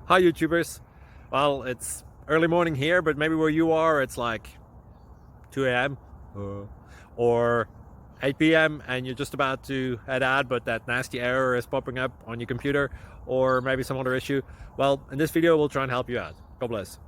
Hi YouTubers. Well, it's early morning here, but maybe where you are it's like 2 a.m. or 8 p.m. and you're just about to head out, but that nasty error is popping up on your computer, or maybe some other issue. Well, in this video we'll try and help you out. God bless.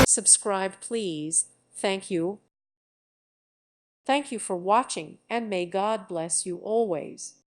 Subscribe, please. Thank you. Thank you for watching, and may God bless you always.